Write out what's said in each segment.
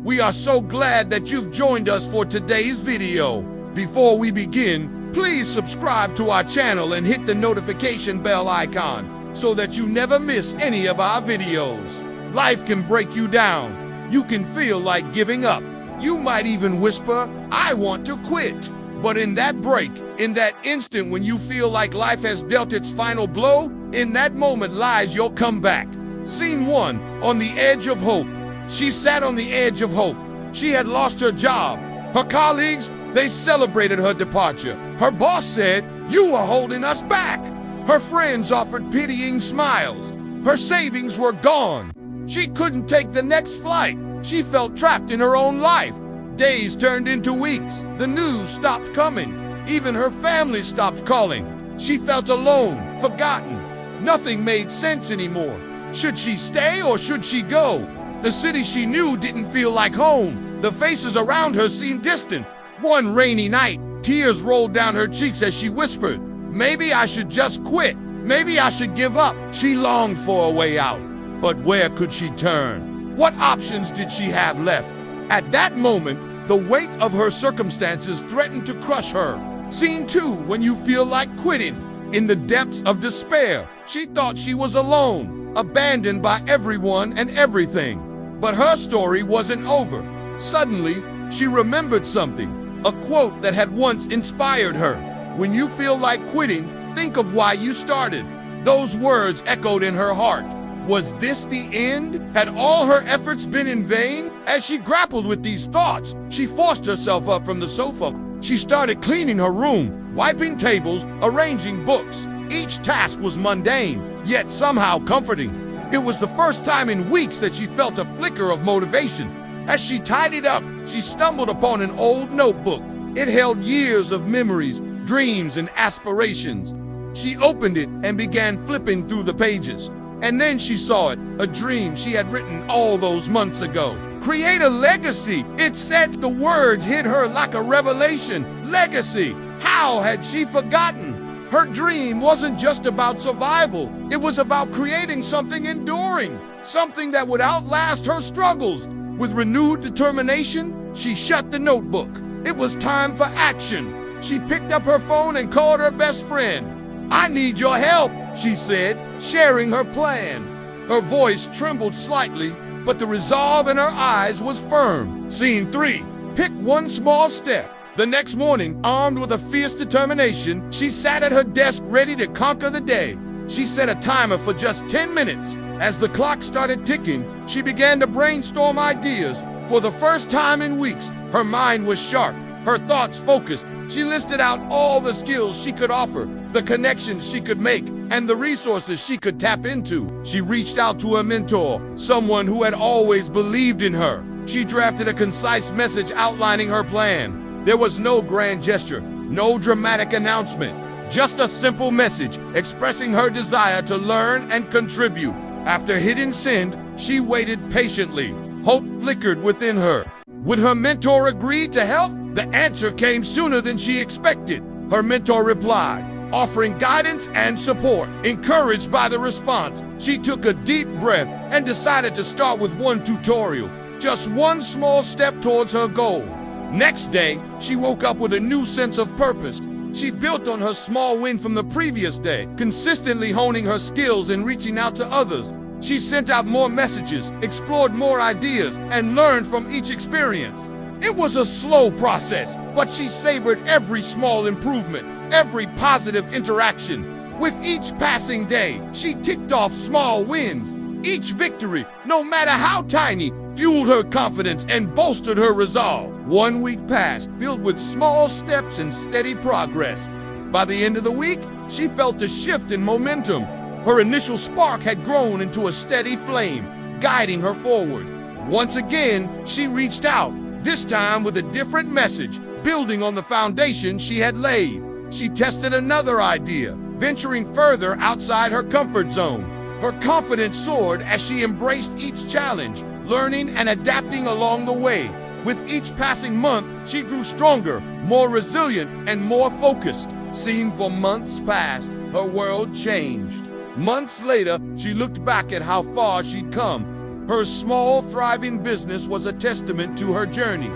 We are so glad that you've joined us for today's video. Before we begin, please subscribe to our channel and hit the notification bell icon so that you never miss any of our videos. Life can break you down. You can feel like giving up. You might even whisper, "I want to quit." But in that break, in that instant when you feel like life has dealt its final blow, in that moment lies your comeback. Scene 1, on the edge of hope. She sat on the edge of hope. She had lost her job. Her colleagues, they celebrated her departure. Her boss said, "You are holding us back." Her friends offered pitying smiles. Her savings were gone. She couldn't take the next flight. She felt trapped in her own life. Days turned into weeks. The news stopped coming. Even her family stopped calling. She felt alone, forgotten. Nothing made sense anymore. Should she stay or should she go? The city she knew didn't feel like home. The faces around her seemed distant. One rainy night, tears rolled down her cheeks as she whispered, "Maybe I should just quit. Maybe I should give up." She longed for a way out. But where could she turn? What options did she have left? At that moment, the weight of her circumstances threatened to crush her. Scene 2, when you feel like quitting. In the depths of despair, she thought she was alone, abandoned by everyone and everything. But her story wasn't over. Suddenly, she remembered something, a quote that had once inspired her. "When you feel like quitting, think of why you started." Those words echoed in her heart. Was this the end? Had all her efforts been in vain? As she grappled with these thoughts, she forced herself up from the sofa. She started cleaning her room, wiping tables, arranging books. Each task was mundane, yet somehow comforting. It was the first time in weeks that she felt a flicker of motivation. As she tidied up, she stumbled upon an old notebook. It held years of memories, dreams, and aspirations. She opened it and began flipping through the pages. And then she saw it, a dream she had written all those months ago. "Create a legacy," it said. The words hit her like a revelation. Legacy. How had she forgotten? Her dream wasn't just about survival. It was about creating something enduring, something that would outlast her struggles. With renewed determination, she shut the notebook. It was time for action. She picked up her phone and called her best friend. "I need your help," she said, sharing her plan. Her voice trembled slightly, but the resolve in her eyes was firm. Scene 3, pick one small step. The next morning, armed with a fierce determination, she sat at her desk ready to conquer the day. She set a timer for just 10 minutes. As the clock started ticking, she began to brainstorm ideas. For the first time in weeks, her mind was sharp, her thoughts focused. She listed out all the skills she could offer, the connections she could make, and the resources she could tap into. She reached out to a mentor, someone who had always believed in her. She drafted a concise message outlining her plan. There was no grand gesture, no dramatic announcement, just a simple message expressing her desire to learn and contribute. After hitting send, she waited patiently. Hope flickered within her. Would her mentor agree to help? The answer came sooner than she expected. Her mentor replied, offering guidance and support. Encouraged by the response, she took a deep breath and decided to start with one tutorial, just one small step towards her goal. Next day, she woke up with a new sense of purpose. She built on her small win from the previous day, consistently honing her skills and reaching out to others. She sent out more messages, explored more ideas, and learned from each experience. It was a slow process, but she savored every small improvement, every positive interaction. With each passing day, she ticked off small wins. Each victory, no matter how tiny, fueled her confidence and bolstered her resolve. 1 week passed, filled with small steps and steady progress. By the end of the week, she felt a shift in momentum. Her initial spark had grown into a steady flame, guiding her forward. Once again, she reached out, this time with a different message, building on the foundation she had laid. She tested another idea, venturing further outside her comfort zone. Her confidence soared as she embraced each challenge, learning and adapting along the way. With each passing month, she grew stronger, more resilient, and more focused. Seen for months past, her world changed. Months later, she looked back at how far she'd come. Her small, thriving business was a testament to her journey.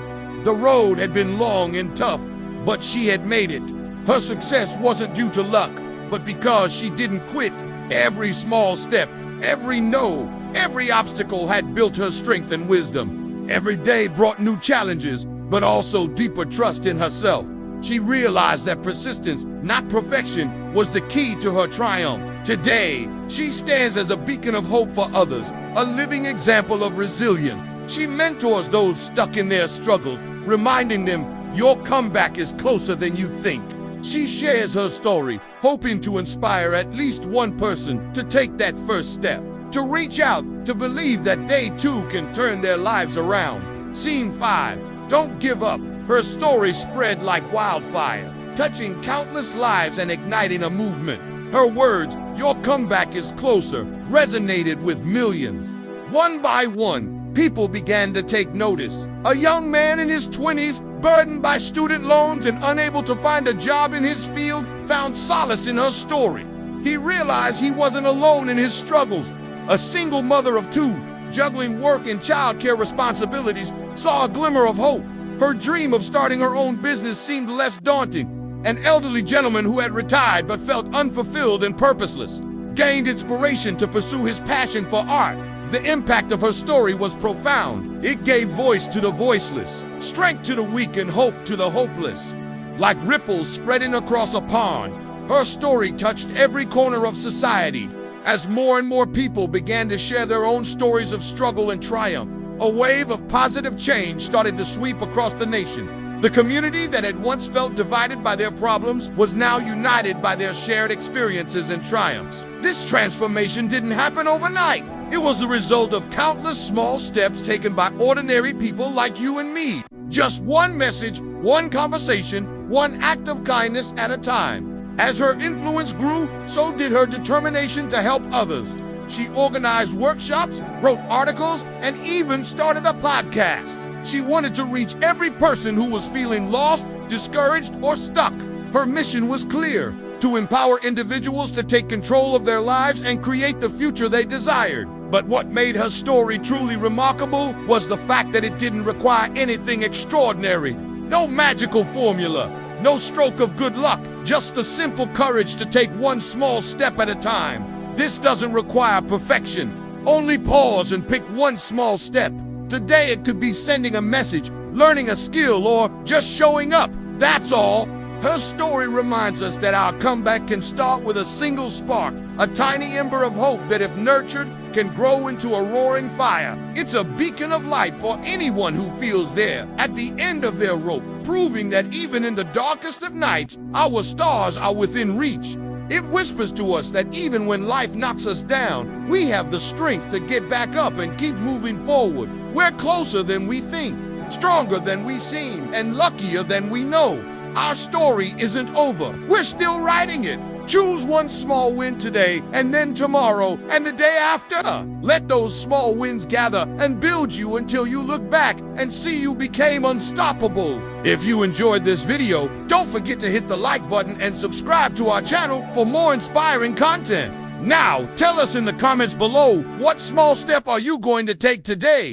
The road had been long and tough, but she had made it. Her success wasn't due to luck, but because she didn't quit. Every small step, every no, every obstacle had built her strength and wisdom. Every day brought new challenges, but also deeper trust in herself. She realized that persistence, not perfection, was the key to her triumph. Today, she stands as a beacon of hope for others, a living example of resilience. She mentors those stuck in their struggles, reminding them your comeback is closer than you think. She shares her story, hoping to inspire at least one person to take that first step, to reach out, to believe that they too can turn their lives around. Scene 5. Don't give up. Her story spread like wildfire, touching countless lives and igniting a movement. Her words, "Your comeback is closer," resonated with millions. One by one, people began to take notice. A young man in his 20s, burdened by student loans and unable to find a job in his field, found solace in her story. He realized he wasn't alone in his struggles. A single mother of 2, juggling work and childcare responsibilities, saw a glimmer of hope. Her dream of starting her own business seemed less daunting. An elderly gentleman who had retired but felt unfulfilled and purposeless gained inspiration to pursue his passion for art. The impact of her story was profound. It gave voice to the voiceless, strength to the weak, and hope to the hopeless. Like ripples spreading across a pond, her story touched every corner of society. As more and more people began to share their own stories of struggle and triumph, a wave of positive change started to sweep across the nation. The community that had once felt divided by their problems was now united by their shared experiences and triumphs. This transformation didn't happen overnight. It was the result of countless small steps taken by ordinary people like you and me. Just one message, one conversation, one act of kindness at a time. As her influence grew, so did her determination to help others. She organized workshops, wrote articles, and even started a podcast. She wanted to reach every person who was feeling lost, discouraged, or stuck. Her mission was clear: to empower individuals to take control of their lives and create the future they desired. But what made her story truly remarkable was the fact that it didn't require anything extraordinary. No magical formula, no stroke of good luck, just the simple courage to take one small step at a time. This doesn't require perfection. Only pause and pick one small step. Today it could be sending a message, learning a skill, or just showing up. That's all. Her story reminds us that our comeback can start with a single spark, a tiny ember of hope that, if nurtured, can grow into a roaring fire. It's a beacon of light for anyone who feels they're at the end of their rope, proving that even in the darkest of nights, our stars are within reach. It whispers to us that even when life knocks us down, we have the strength to get back up and keep moving forward. We're closer than we think, stronger than we seem, and luckier than we know. Our story isn't over. We're still writing it. Choose one small win today, and then tomorrow, and the day after. Let those small wins gather and build you until you look back and see you became unstoppable. If you enjoyed this video, don't forget to hit the like button and subscribe to our channel for more inspiring content. Now, tell us in the comments below, what small step are you going to take today?